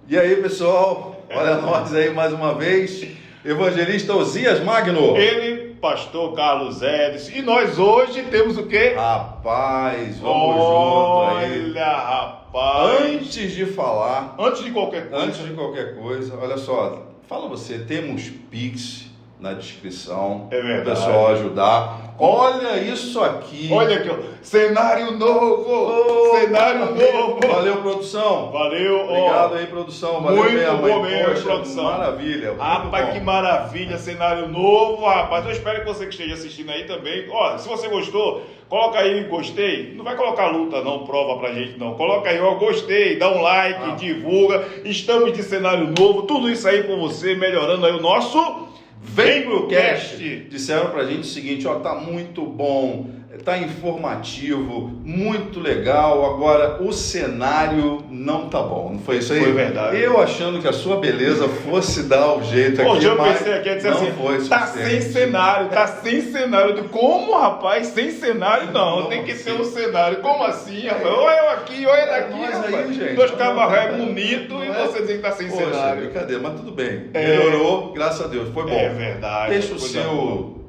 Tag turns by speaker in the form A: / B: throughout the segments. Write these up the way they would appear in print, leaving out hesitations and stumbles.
A: E aí, pessoal, olha nós aí mais uma vez, Evangelista Osias Magno.
B: Ele, pastor Carlos Edson. E nós hoje temos o quê?
A: Rapaz, vamos junto aí.
B: Olha, rapaz.
A: Antes de falar,
B: Antes de qualquer coisa,
A: olha só, fala você, temos Pix na descrição.
B: É verdade.
A: O pessoal ajudar. Olha isso aqui.
B: Olha aqui, ó. Cenário novo. Cenário novo.
A: Valeu, produção.
B: Valeu.
A: Obrigado aí, produção. Valeu
B: Muito
A: mesmo,
B: bom
A: hein?
B: mesmo,
A: Poxa,
B: produção.
A: Maravilha.
B: Rapaz, que maravilha, cenário novo, rapaz. Eu espero que você que esteja assistindo aí também. Ó, se você gostou, coloca aí gostei. Não vai colocar luta não, prova pra gente não. Coloca aí, ó, gostei, dá um like, divulga. Estamos de cenário novo, tudo isso aí com você, melhorando aí o nosso Vem pro Cast.
A: Disseram pra gente o seguinte, ó, tá muito bom, tá informativo, muito legal, agora o cenário não tá bom, não foi isso aí?
B: Foi verdade.
A: Eu achando que a sua beleza fosse dar o jeito aqui,
B: Hoje eu
A: mas
B: pensei aqui, eu disse
A: não
B: assim,
A: foi
B: tá sem cenário, tá sem cenário. Eu digo, como, rapaz, sem cenário? Não, tem que ter um cenário. Como assim, rapaz? Olha eu aqui, olha daqui,
A: nós
B: rapaz.
A: aí, gente.
B: Dois cabarré
A: Não
B: bonito e
A: é?
B: você diz que tá sem
A: Poxa,
B: cenário.
A: brincadeira, mas tudo bem, melhorou, graças a Deus, foi bom.
B: É verdade.
A: Deixa o
B: coisa
A: seu...
B: boa.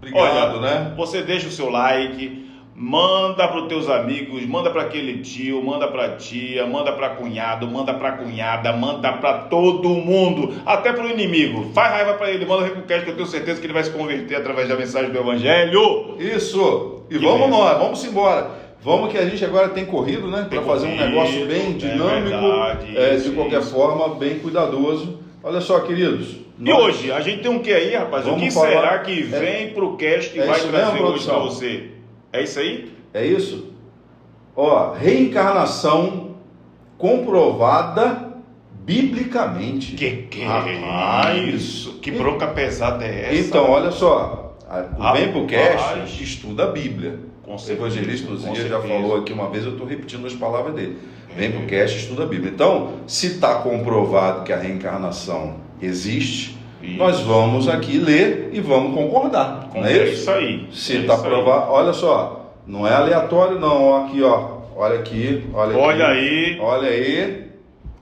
A: Obrigado,
B: Olha,
A: né?
B: Você deixa o seu like, manda para os teus amigos, manda para aquele tio, manda para tia, manda para cunhado, manda para cunhada, manda para todo mundo, até para o inimigo. Faz raiva para ele, manda o request que eu tenho certeza que ele vai se converter através da mensagem do Evangelho.
A: Isso! E
B: Que
A: vamos
B: bênção.
A: nós, vamos embora. Vamos que a gente agora tem corrido, né? Para fazer um negócio bem dinâmico, de qualquer forma, bem cuidadoso. Olha só, queridos.
B: E hoje, a gente tem um que aí, rapaz? O que
A: falar...
B: será que vem pro cast e vai
A: isso
B: trazer
A: mesmo,
B: hoje para
A: produção?
B: você? É isso aí?
A: É isso? Ó, reencarnação comprovada biblicamente.
B: Que
A: Rapaz.
B: é isso? Que bronca pesada é essa?
A: Então, olha só. O Vem pro
B: Rapaz.
A: Cast estuda a Bíblia.
B: Com
A: O
B: certeza,
A: evangelista
B: com
A: Osias já
B: certeza.
A: falou aqui uma vez, eu estou repetindo as palavras dele. Vem pro Cast, estuda a Bíblia. Então, se está comprovado que a reencarnação existe, nós vamos aqui ler e vamos concordar. Não é isso?
B: aí.
A: Se está provado, olha só, não é aleatório não, ó, aqui ó, olha aqui, olha
B: aí.
A: olha aí,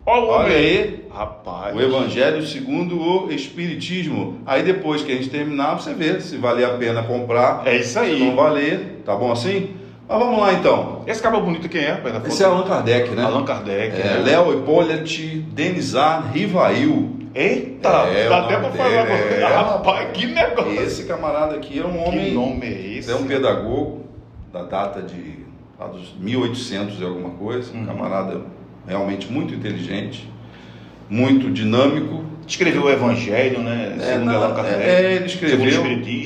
B: Olha
A: aí,
B: rapaz.
A: o Evangelho segundo o Espiritismo. Aí depois que a gente terminar, você vê se valer a pena comprar,
B: É isso aí.
A: se não valer, tá bom assim? Mas vamos lá então.
B: Esse cabo bonito quem é, rapaz? da
A: Esse
B: foto?
A: é Allan Kardec, né?
B: Allan Kardec. né?
A: Léo Hippolyte Denizar Rivail.
B: Eita,
A: É,
B: dá
A: o
B: até
A: nome
B: pra falar.
A: dele,
B: Rapaz, que negócio.
A: Esse camarada aqui é um
B: Que
A: homem...
B: nome é esse?
A: É um pedagogo da data de lá dos 1800 e alguma coisa, um camarada realmente muito inteligente, muito dinâmico.
B: Escreveu o Evangelho, né? Segundo Allan Kardec.
A: Ele escreveu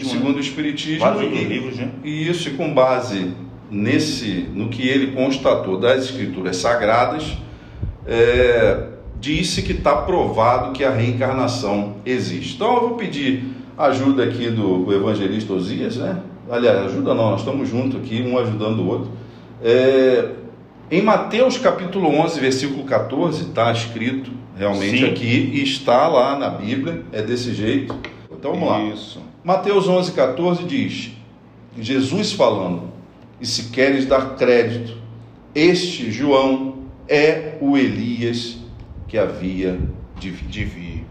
B: Segundo o Espiritismo.
A: Vários
B: Vários outros livros, né?
A: E isso, e com base no que ele constatou das escrituras sagradas, disse que está provado que a reencarnação existe. Então eu vou pedir ajuda aqui do evangelista Osias, né? Aliás, ajuda não, nós estamos juntos aqui, um ajudando o outro. Em Mateus capítulo 11, versículo 14, está escrito realmente
B: Sim.
A: aqui, e está lá na Bíblia, é desse jeito. Então vamos lá.
B: Isso.
A: Mateus 11, 14 diz, Jesus falando, e se queres dar crédito, este João é o Elias que havia de vir.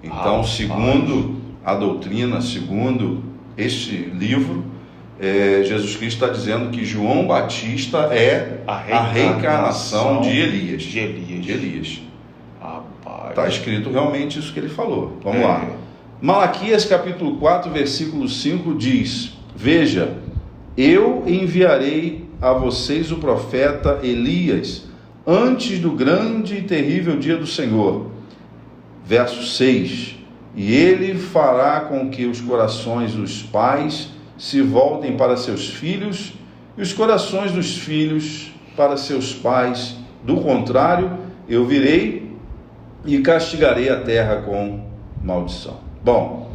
A: Então, segundo a doutrina, segundo este livro, Jesus Cristo está dizendo que João Batista é a reencarnação de Elias.
B: De Elias. Rapaz.
A: Está escrito realmente isso que ele falou. Vamos lá. Malaquias capítulo 4, versículo 5 diz, veja, eu enviarei a vocês o profeta Elias, antes do grande e terrível dia do Senhor. Verso 6, e ele fará com que os corações dos pais se voltem para seus filhos, e os corações dos filhos para seus pais. Do contrário, eu virei e castigarei a terra com maldição. Bom,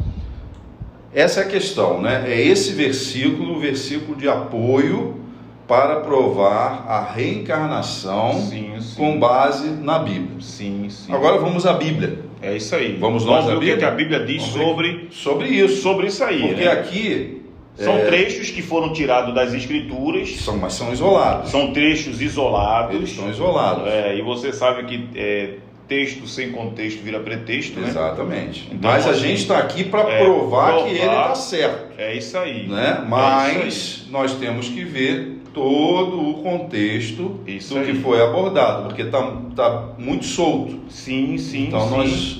A: essa é a questão, né? É esse versículo, o versículo de apoio para provar a reencarnação com base na Bíblia.
B: Sim.
A: Agora vamos à Bíblia.
B: É isso aí.
A: Vamos nós à
B: ver o
A: Bíblia?
B: que a Bíblia diz sobre
A: isso
B: aí.
A: Porque
B: né?
A: aqui
B: são trechos que foram tirados das Escrituras.
A: mas são isolados.
B: São trechos isolados.
A: Eles são isolados.
B: E você sabe que texto sem contexto vira pretexto, né?
A: Exatamente.
B: Então,
A: mas a
B: assim,
A: gente está aqui para provar que ele está certo.
B: É isso aí.
A: Né? Mas nós temos que ver todo o contexto do que foi abordado, porque está muito solto.
B: Sim.
A: Então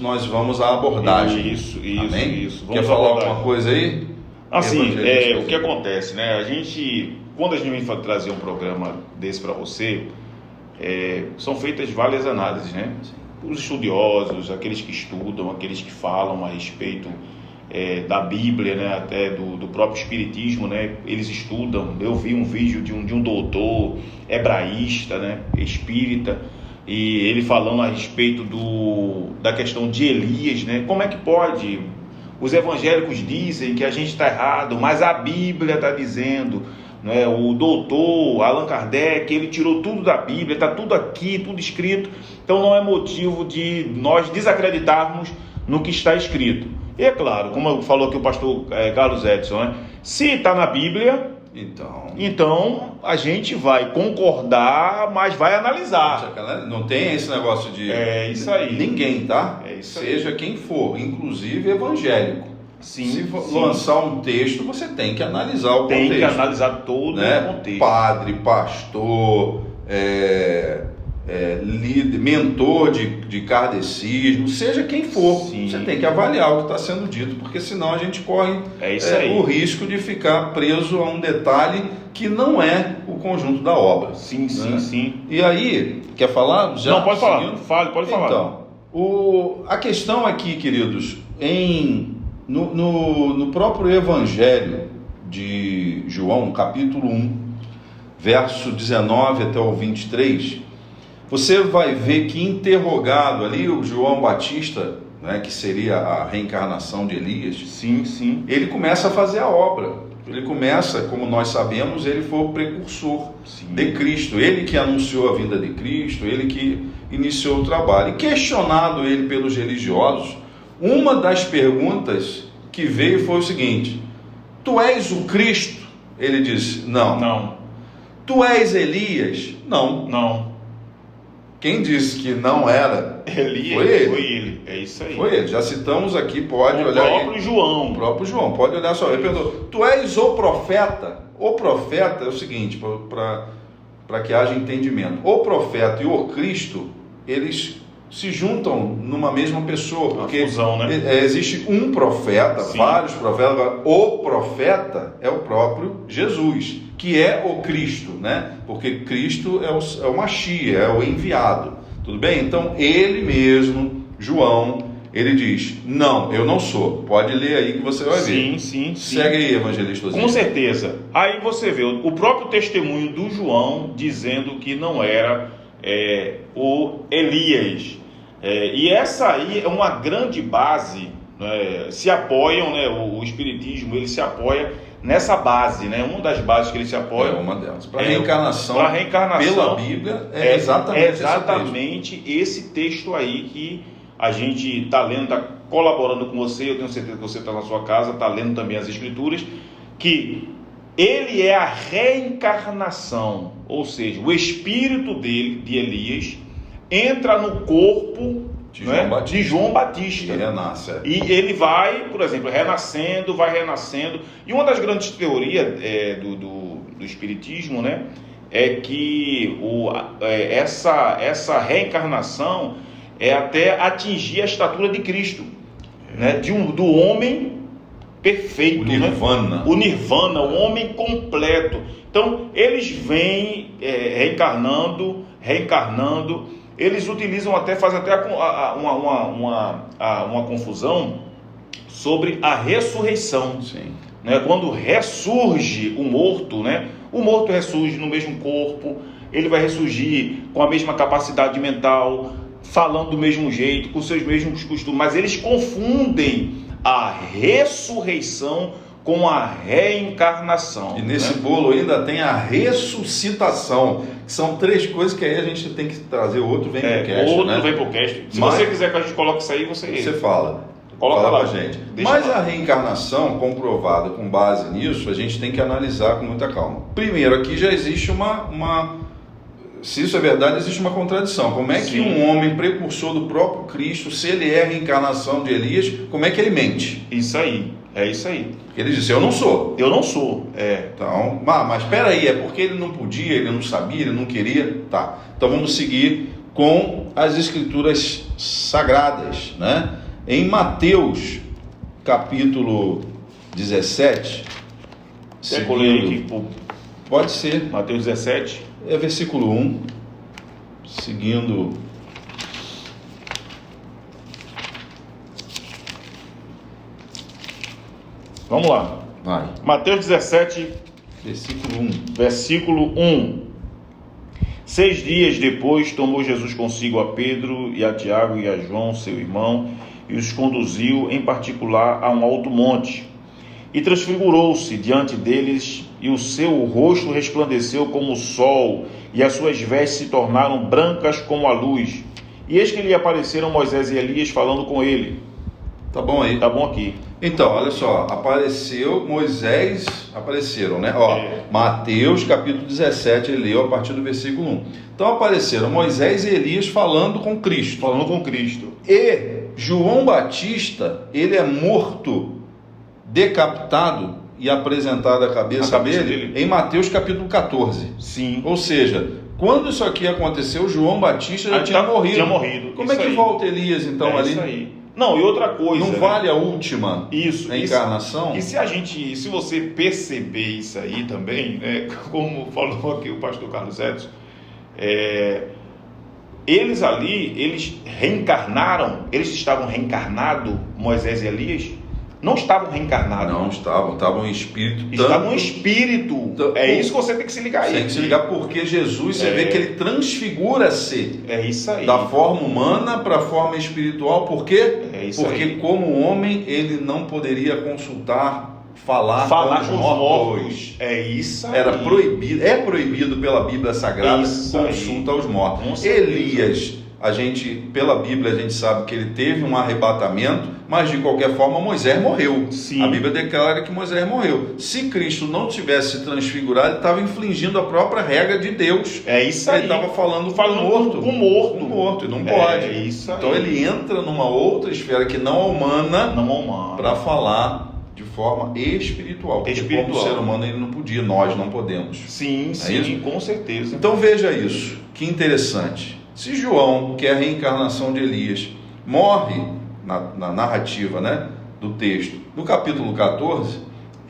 A: nós vamos à abordagem.
B: Isso.
A: Quer falar alguma coisa aí?
B: Assim, o que acontece, né? Quando a gente vai trazer um programa desse para você, são feitas várias análises, né? Os estudiosos, aqueles que estudam, aqueles que falam a respeito da Bíblia, né? Até do próprio Espiritismo, né? Eles estudam. Eu vi um vídeo de um doutor hebraísta, né? Espírita, e ele falando a respeito da questão de Elias, né? Como é que pode? Os evangélicos dizem que a gente está errado, mas a Bíblia está dizendo, né? O doutor Allan Kardec, ele tirou tudo da Bíblia, está tudo aqui, tudo escrito, então não é motivo de nós desacreditarmos no que está escrito. E é claro, como falou aqui o pastor Carlos Edson, né? Se está na Bíblia, então a gente vai concordar, mas vai analisar.
A: Não tem esse negócio de
B: isso aí.
A: Ninguém, tá? Seja quem for, inclusive evangélico. Se lançar um texto, você tem que analisar o contexto.
B: Tem que analisar todo o contexto.
A: Padre, pastor, líder, mentor de kardecismo, seja quem for, você tem que avaliar o que está sendo dito, porque senão a gente corre o risco de ficar preso a um detalhe que não é o conjunto da obra. Sim. E aí, quer falar?
B: Não, pode falar. Pode falar.
A: Então, a questão aqui, queridos, no próprio Evangelho de João, capítulo 1, verso 19 até o 23, você vai ver que interrogado ali o João Batista, né, que seria a reencarnação de Elias, ele começa a fazer a obra. Ele começa, como nós sabemos, ele foi o precursor de Cristo, ele que anunciou a vinda de Cristo, ele que iniciou o trabalho. E questionado ele pelos religiosos, uma das perguntas que veio foi o seguinte: tu és o Cristo? Ele disse, não. Tu és Elias? Não. Quem disse que não era?
B: Foi ele. É isso aí.
A: Foi ele. Já citamos aqui, pode olhar aí. O próprio João. Pode olhar só. Ele perguntou, tu és o profeta? O profeta é o seguinte, para que haja entendimento. O profeta e o Cristo, eles se juntam numa mesma pessoa. Porque
B: fusão, né?
A: Existe um profeta, vários profetas. Agora, o profeta é o próprio Jesus, que é o Cristo, né? Porque Cristo é o Machia, é o enviado, tudo bem? Então ele mesmo, João, ele diz, não, eu não sou. Pode ler aí que você vai ver.
B: Sim.
A: Segue aí, evangelista.
B: Com certeza. Aí você vê o próprio testemunho do João dizendo que não era o Elias. E essa aí é uma grande base, né? Se apoiam, né? O Espiritismo, ele se apoia nessa base, né? Uma das bases que ele se apoia.
A: Uma delas. Para a reencarnação pela Bíblia é
B: exatamente esse texto aí que a gente está lendo, está colaborando com você. Eu tenho certeza que você está na sua casa, está lendo também as Escrituras, que ele é a reencarnação, ou seja, o espírito dele, de Elias, entra no corpo de João Batista.
A: E renasce.
B: E ele vai, por exemplo, vai renascendo. E uma das grandes teorias do Espiritismo, né, é que essa reencarnação é até atingir a estatura de Cristo, né, do homem perfeito,
A: Nirvana.
B: Né? O Nirvana, o homem completo. Então, eles vêm reencarnando, eles utilizam fazem até uma confusão sobre a ressurreição. Né? Quando ressurge o morto, né? O morto ressurge no mesmo corpo, ele vai ressurgir com a mesma capacidade mental, falando do mesmo jeito, com seus mesmos costumes, mas eles confundem a ressurreição com a reencarnação.
A: E nesse bolo ainda tem a ressuscitação, que são três coisas que aí a gente tem que trazer. Outro vem pro cast,
B: outro vem pro cast. Se você quiser que a gente coloque isso aí, você
A: fala.
B: Coloca lá,
A: gente. Mas a reencarnação, comprovada com base nisso, a gente tem que analisar com muita calma. Primeiro, aqui já existe se isso é verdade, existe uma contradição. Como é que um homem precursor do próprio Cristo, se ele é a reencarnação de Elias, como é que ele mente?
B: Isso aí, é isso aí.
A: Ele disse, eu não sou.
B: Eu não sou,
A: Então, mas espera aí, é porque ele não podia, ele não sabia, ele não queria? Tá, então vamos seguir com as escrituras sagradas, né? Em Mateus, capítulo 17,
B: Quer que eu leia aqui?
A: Pode ser.
B: Mateus 17.
A: É versículo 1, seguindo.
B: Vamos lá.
A: Vai.
B: Mateus 17,
A: Versículo 1.
B: versículo 1. 6 dias depois tomou Jesus consigo a Pedro e a Tiago e a João, seu irmão, e os conduziu em particular a um alto monte. E transfigurou-se diante deles, e o seu rosto resplandeceu como o sol, e as suas vestes se tornaram brancas como a luz. E eis que lhe apareceram Moisés e Elias falando com ele.
A: Tá bom aí?
B: Tá bom aqui.
A: Então, olha só, apareceu Moisés, apareceram, né? Mateus capítulo 17, ele leu a partir do versículo 1. Então apareceram Moisés e Elias falando com Cristo.
B: Falando com Cristo.
A: E João Batista, ele é morto, decapitado e apresentado a cabeça dele em Mateus capítulo 14.
B: Sim.
A: Ou seja, quando isso aqui aconteceu, João Batista já tinha morrido.
B: Tinha morrido.
A: Como é que volta Elias então ali?
B: Isso aí. Não, e outra coisa.
A: Não vale a última encarnação?
B: E se você perceber isso aí também, né, como falou aqui o pastor Carlos Edson, eles reencarnaram, eles estavam reencarnados, Moisés e Elias? Não estavam reencarnados.
A: Não estavam em espírito.
B: Estavam em espírito. É isso que você tem que se ligar aí.
A: Tem que se ligar porque Jesus, você vê que ele transfigura-se.
B: É isso aí.
A: Da forma humana para a forma espiritual. Por quê? Porque como homem ele não poderia falar com os mortos.
B: É isso aí.
A: Era proibido, é proibido pela Bíblia Sagrada consulta aos mortos. Elias, pela Bíblia a gente sabe que ele teve um arrebatamento, mas de qualquer forma Moisés morreu.
B: Sim.
A: A Bíblia declara que Moisés morreu. Se Cristo não tivesse se transfigurado, ele estava infringindo a própria regra de Deus.
B: É isso aí.
A: Ele estava falando morto.
B: Com morto.
A: Com morto, e não pode.
B: É isso aí.
A: Então ele entra numa outra esfera que não é humana, para falar de forma espiritual. Porque como ser humano ele não podia, nós não podemos.
B: Sim, sim, com certeza.
A: Então veja isso, que interessante. Se João, que é a reencarnação de Elias, morre na narrativa, né, do texto, no capítulo 14,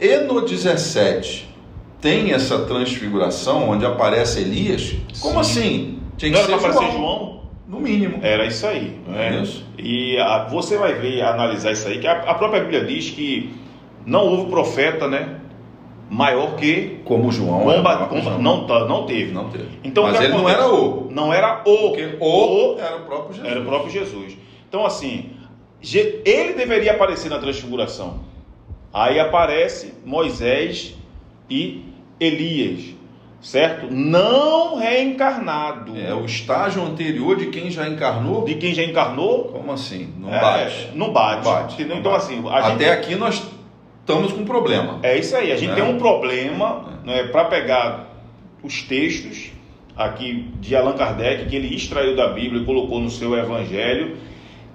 A: e no 17 tem essa transfiguração onde aparece Elias, como assim?
B: Tinha que ser aparecer João?
A: No mínimo.
B: Era isso aí. Né?
A: Isso.
B: E você vai ver, analisar isso aí, que a própria Bíblia diz que não houve profeta, né, maior que
A: como João.
B: Não teve. Então,
A: mas ele não era o.
B: Não era
A: porque era o próprio Jesus.
B: Era o próprio Jesus. Então, assim, ele deveria aparecer na transfiguração. Aí aparece Moisés e Elias, certo? Não reencarnado.
A: É o estágio anterior de quem já encarnou.
B: De quem já encarnou?
A: Como assim? Não bate.
B: Não bate. Então, assim,
A: até aqui nós estamos com um problema.
B: É isso aí. A gente tem um problema, né, para pegar os textos aqui de Allan Kardec, que ele extraiu da Bíblia e colocou no seu Evangelho,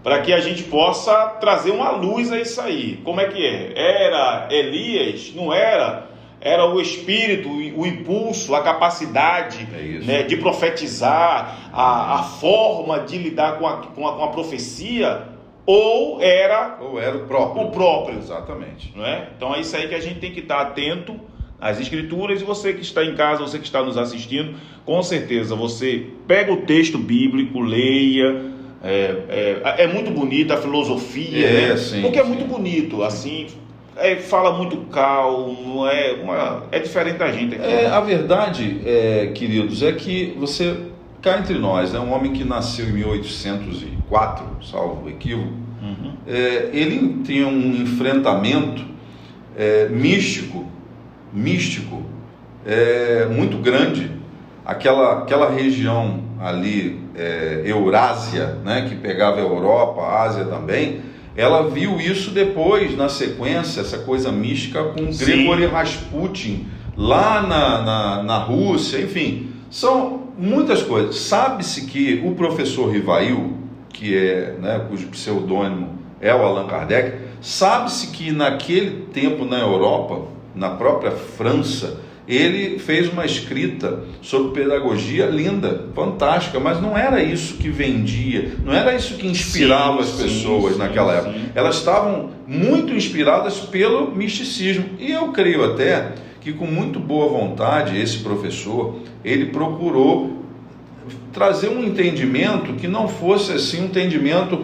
B: para que a gente possa trazer uma luz a isso aí. Como é que é? Era Elias? Não era? Era o espírito, o impulso, a capacidade, né, de profetizar, a forma de lidar com a profecia, ou era o próprio.
A: Exatamente.
B: Não é? Então é isso aí que a gente tem que estar atento às escrituras. E você que está em casa, você que está nos assistindo, com certeza você pega o texto bíblico, leia. É muito bonita a filosofia, né?
A: Sim,
B: porque é muito bonito, assim, fala muito calmo, é diferente da gente aqui.
A: A verdade, queridos, é que você, cá entre nós, um homem que nasceu em 1804, salvo o equívoco, ele tinha um enfrentamento místico, muito grande. Aquela região ali, Eurásia, né, que pegava a Europa, a Ásia também, ela viu isso depois, na sequência, essa coisa mística com Grigori Rasputin, lá na Rússia, enfim, são muitas coisas. Sabe-se que o professor Rivail, que é, né, cujo pseudônimo é o Allan Kardec, sabe-se que naquele tempo na Europa, na própria França, ele fez uma escrita sobre pedagogia linda, fantástica, mas não era isso que vendia, não era isso que inspirava as pessoas naquela época. Elas estavam muito inspiradas pelo misticismo, e eu creio até que com muito boa vontade esse professor, ele procurou trazer um entendimento que não fosse assim um entendimento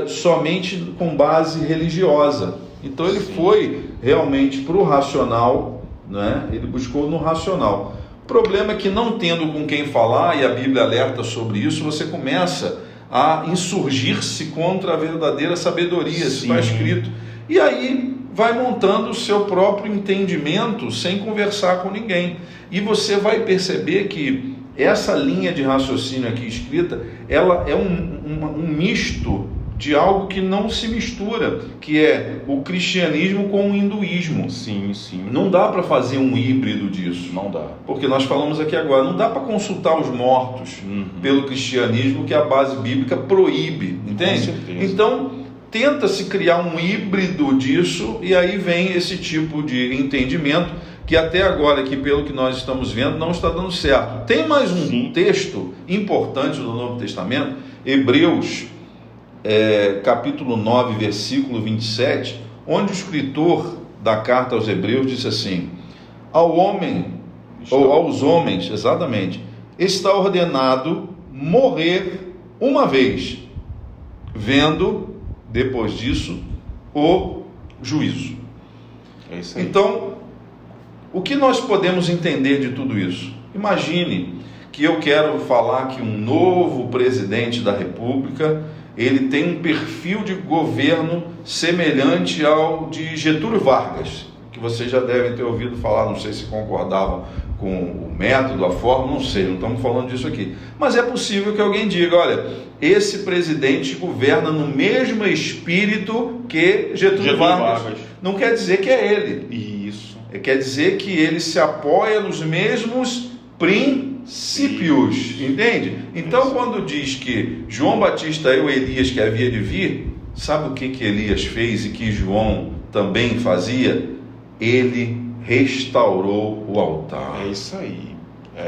A: somente com base religiosa. Então ele foi realmente para o racional, né? Ele buscou no racional. O problema é que, não tendo com quem falar, e a Bíblia alerta sobre isso, você começa a insurgir-se contra a verdadeira sabedoria, se está escrito, e aí vai montando o seu próprio entendimento sem conversar com ninguém, e você vai perceber que essa linha de raciocínio aqui escrita, ela é um misto de algo que não se mistura, que é o cristianismo com o hinduísmo.
B: Sim.
A: Não dá para fazer um híbrido disso.
B: Não dá.
A: Porque nós falamos aqui agora, não dá para consultar os mortos pelo cristianismo, que a base bíblica proíbe, entende?
B: Com certeza.
A: Então, tenta-se criar um híbrido disso, e aí vem esse tipo de entendimento, que até agora, aqui, pelo que nós estamos vendo, não está dando certo. Tem mais um texto importante do Novo Testamento, Hebreus, capítulo 9, versículo 27, onde o escritor da carta aos Hebreus disse assim: aos homens, exatamente, está ordenado morrer uma vez, vendo depois disso o juízo.
B: É isso aí.
A: Então, o que nós podemos entender de tudo isso? Imagine que eu quero falar que um novo presidente da República, ele tem um perfil de governo semelhante ao de Getúlio Vargas, que vocês já devem ter ouvido falar, não sei se concordavam com o método, a forma, não sei, não estamos falando disso aqui. Mas é possível que alguém diga: olha, esse presidente governa no mesmo espírito que Getúlio Vargas. Não quer dizer que é ele.
B: Isso.
A: Quer dizer que ele se apoia nos mesmos princípios, entende? Então, quando diz que João Batista é o Elias que havia de vir, sabe o que Elias fez e que João também fazia? Ele restaurou o altar.
B: É isso aí.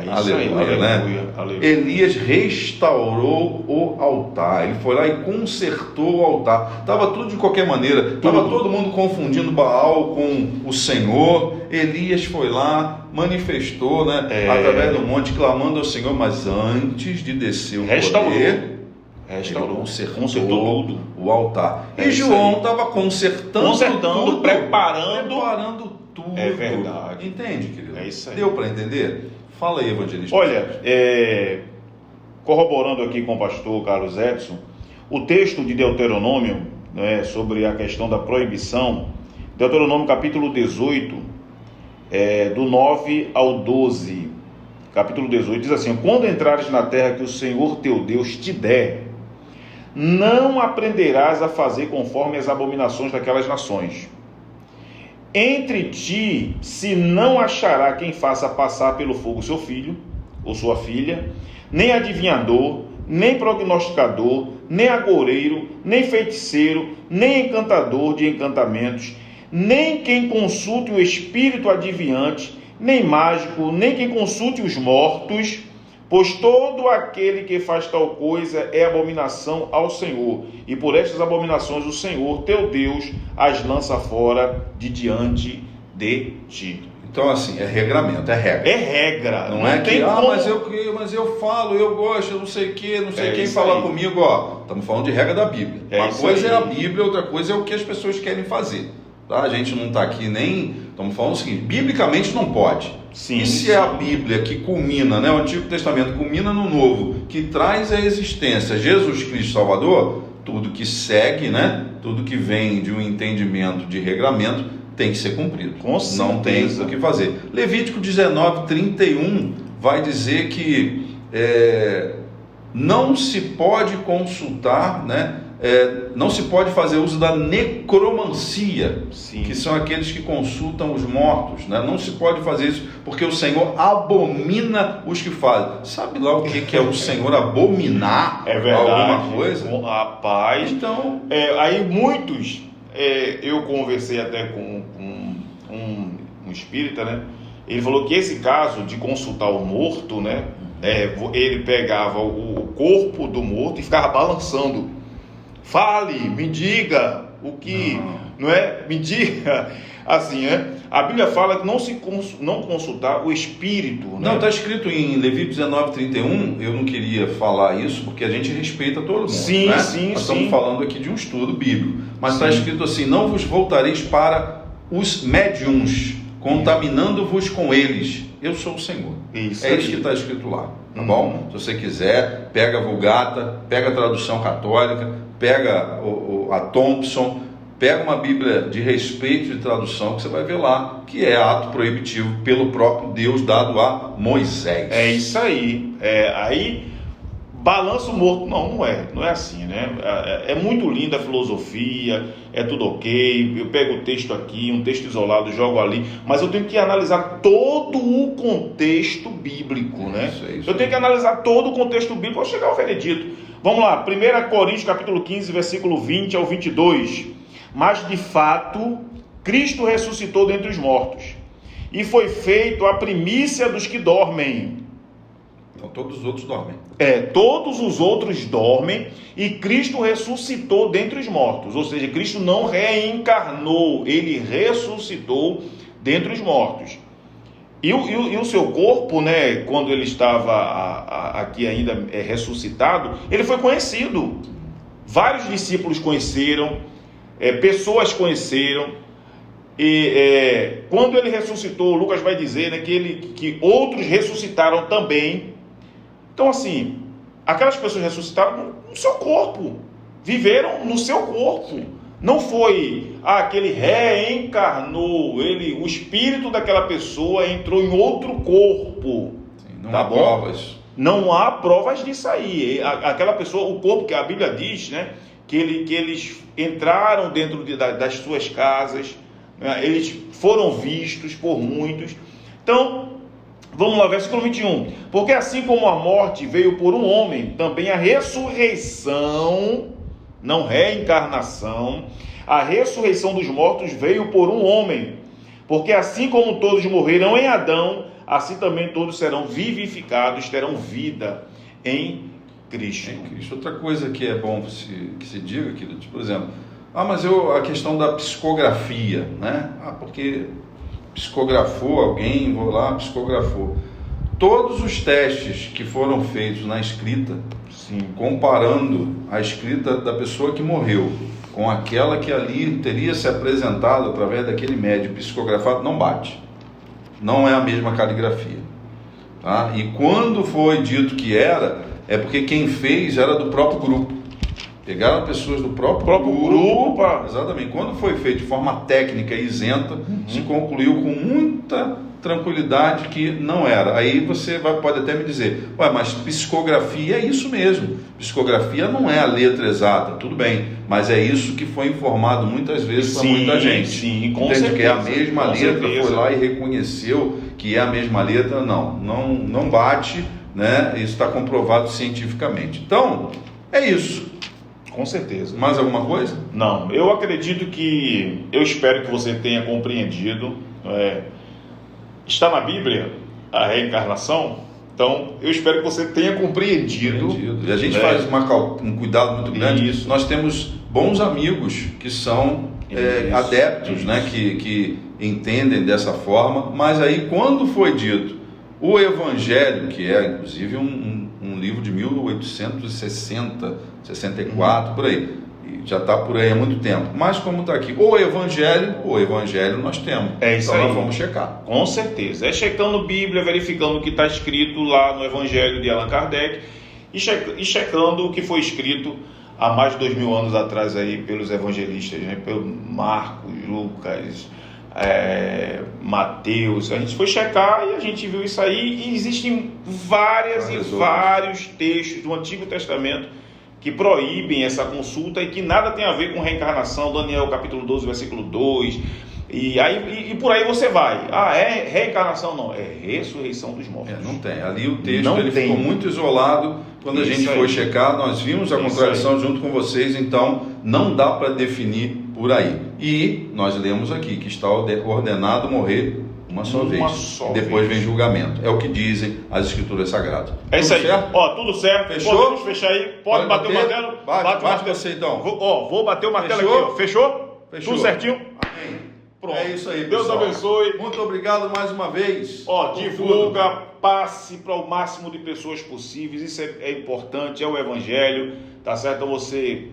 A: Aleluia, né?
B: Aleluia.
A: Elias restaurou o altar. Ele foi lá e consertou o altar. Estava tudo de qualquer maneira. Estava todo mundo confundindo Baal com o Senhor. Elias foi lá, manifestou, né, através do monte, clamando ao Senhor. Mas antes de descer o poder,
B: restaurou,
A: consertou
B: tudo.
A: O altar. E João estava consertando tudo, preparando tudo.
B: É verdade.
A: Entende, querido?
B: É isso aí.
A: Deu para entender? Fala aí, evangelista.
B: Olha, corroborando aqui com o pastor Carlos Edson, o texto de Deuteronômio, né, sobre a questão da proibição, Deuteronômio capítulo 18, do 9 ao 12, capítulo 18, diz assim: quando entrares na terra que o Senhor teu Deus te der, não aprenderás a fazer conforme as abominações daquelas nações. Entre ti se não achará quem faça passar pelo fogo seu filho ou sua filha, nem adivinhador, nem prognosticador, nem agoureiro, nem feiticeiro, nem encantador de encantamentos, nem quem consulte o espírito adivinhante, nem mágico, nem quem consulte os mortos, pois todo aquele que faz tal coisa é abominação ao Senhor, e por estas abominações o Senhor, teu Deus, as lança fora de diante de ti.
A: Então, assim, é regramento, é regra.
B: É regra.
A: Não é que, mas eu falo, eu gosto, eu não sei o que, não sei quem falar comigo, ó. Estamos falando de regra da Bíblia. Uma coisa é a Bíblia, outra coisa é o que as pessoas querem fazer. Tá? A gente não está aqui nem... Estamos falando o seguinte: biblicamente não pode.
B: Sim,
A: e se é a Bíblia que culmina, né, o Antigo Testamento culmina no Novo, que traz a existência Jesus Cristo Salvador, tudo que segue, né, tudo que vem de um entendimento de regramento tem que ser cumprido.
B: Com certeza.
A: Não tem o que fazer. Levítico 19:31 vai dizer que não se pode consultar, né, não se pode fazer uso da necromancia,
B: Sim.
A: que são aqueles que consultam os mortos, né? Não se pode fazer isso, porque o Senhor abomina os que fazem. Sabe lá o que é o Senhor abominar alguma coisa?
B: Rapaz,
A: Então,
B: aí muitos, eu conversei até com um espírita, né? Ele falou que esse caso de consultar o morto, né? Ele pegava o corpo do morto e ficava balançando. Fale, me diga o que, não é? Me diga, assim, né? A Bíblia fala que não consultar o espírito, né?
A: Não, está escrito em Levítico 19:31, eu não queria falar isso porque a gente respeita todo mundo,
B: sim,
A: né?
B: Sim,
A: Nós estamos falando aqui de um estudo bíblico, mas está escrito assim: não vos voltareis para os médiuns, contaminando-vos com eles, eu sou o Senhor. Isso que está escrito lá, tá bom? Se você quiser, pega a Vulgata, pega a tradução católica, pega a Thompson, pega uma Bíblia de respeito de tradução, que você vai ver lá que é ato proibitivo pelo próprio Deus dado a Moisés.
B: É isso aí. Aí balança o morto. Não é assim, né? É muito linda a filosofia, é tudo ok. Eu pego o texto aqui, um texto isolado, jogo ali, mas eu tenho que analisar todo o contexto bíblico, né?
A: Isso.
B: Eu tenho que analisar todo o contexto bíblico para chegar ao veredito. Vamos lá, 1 Coríntios capítulo 15, versículo 20 ao 22. Mas de fato, Cristo ressuscitou dentre os mortos, e foi feito a primícia dos que dormem.
A: Então todos os outros dormem.
B: Todos os outros dormem, e Cristo ressuscitou dentre os mortos. Ou seja, Cristo não reencarnou, ele ressuscitou dentre os mortos. E o seu corpo, né, quando ele estava aqui ainda ressuscitado, ele foi conhecido. Vários discípulos conheceram, pessoas conheceram. E quando ele ressuscitou, Lucas vai dizer, né, que outros ressuscitaram também. Então, assim, aquelas pessoas ressuscitaram no seu corpo, viveram no seu corpo. Não foi que ele reencarnou, o espírito daquela pessoa entrou em outro corpo.
A: Sim, não há provas.
B: Não há provas disso aí. Aquela pessoa, o corpo que a Bíblia diz, né, que eles entraram dentro das suas casas, né, eles foram vistos por muitos. Então, vamos lá, versículo 21. Porque assim como a morte veio por um homem, também a ressurreição, não reencarnação, a ressurreição dos mortos veio por um homem. Porque assim como todos morreram em Adão, assim também todos serão vivificados, terão vida em Cristo.
A: Outra coisa que é bom que se diga, querido, por exemplo, mas a questão da psicografia, né? Porque psicografou alguém, vou lá, psicografou. Todos os testes que foram feitos na escrita, sim, comparando a escrita da pessoa que morreu com aquela que ali teria se apresentado através daquele médium psicografado, não bate. Não é a mesma caligrafia. Tá? E quando foi dito que é porque quem fez era do próprio grupo. Pegaram pessoas do próprio grupo. Exatamente. Quando foi feito de forma técnica e isenta, se concluiu com muita tranquilidade que não era. Aí você pode até me dizer, mas psicografia é isso mesmo. Psicografia não é a letra exata, tudo bem, mas é isso que foi informado muitas vezes para muita gente.
B: Sim, com
A: entende
B: certeza,
A: que é a mesma letra, foi lá e reconheceu que é a mesma letra. Não bate, né? Isso está comprovado cientificamente. Então, é isso.
B: Com certeza.
A: Mais alguma coisa?
B: Não, eu acredito eu espero que você tenha compreendido. Está na Bíblia a reencarnação, então eu espero que você tenha compreendido.
A: E a gente faz um cuidado muito grande.
B: Isso.
A: Nós temos bons amigos que são adeptos, né? Que entendem dessa forma, mas aí quando foi dito o Evangelho, que é inclusive um livro de 1860, 64, por aí, e já está por aí há muito tempo, mas como está aqui, o Evangelho nós temos,
B: isso
A: então
B: aí.
A: nós vamos checar.
B: Com certeza, checando Bíblia, verificando o que está escrito lá no Evangelho de Allan Kardec, e checando o que foi escrito há mais de 2000 anos atrás aí pelos evangelistas, né? Pelo Marcos, Lucas, Mateus. A gente foi checar e a gente viu isso aí, e existem vários textos do Antigo Testamento que proíbem essa consulta e que nada tem a ver com reencarnação. Daniel capítulo 12, versículo 2. E por aí você vai. É reencarnação? Não, é ressurreição dos mortos.
A: Não tem. Ali o texto ficou muito isolado. Quando a gente foi checar, nós vimos a contradição junto com vocês, então não dá para definir por aí. E nós lemos aqui que está ordenado morrer uma só vez. Depois vem julgamento. É o que dizem as escrituras sagradas.
B: É isso aí. Certo? Tudo certo.
A: Fechou?
B: Podemos fechar aí. Pode bater o martelo?
A: Bate você então.
B: Vou bater o martelo aqui. Ó. Fechou? Tudo certinho?
A: Amém.
B: Pronto.
A: É isso aí,
B: Deus abençoe.
A: Muito obrigado mais uma vez.
B: Divulga, passe para o máximo de pessoas possíveis. Isso é importante, é o evangelho, tá certo? Então você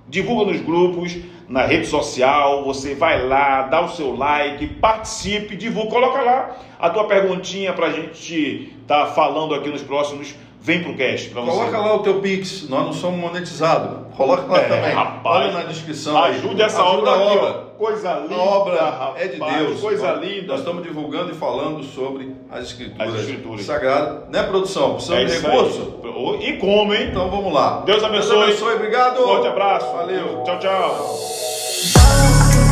B: divulga nos grupos, na rede social, você vai lá, dá o seu like, participe, divulga, coloca lá a tua perguntinha pra gente tá falando aqui nos próximos. Vem pro cast pra você.
A: Coloca lá o teu Pix, nós não somos monetizados. Coloca lá também.
B: Rapaz,
A: olha na descrição.
B: Ajude essa obra aqui, ó. Coisa linda.
A: A obra
B: rapaz,
A: é de Deus.
B: Coisa linda.
A: Nós estamos divulgando e falando sobre as escrituras sagradas. Né, produção? Precisamos de recurso?
B: E como, hein?
A: Então vamos lá.
B: Deus abençoe.
A: Deus abençoe, obrigado.
B: Forte abraço.
A: Valeu.
B: Tchau, tchau.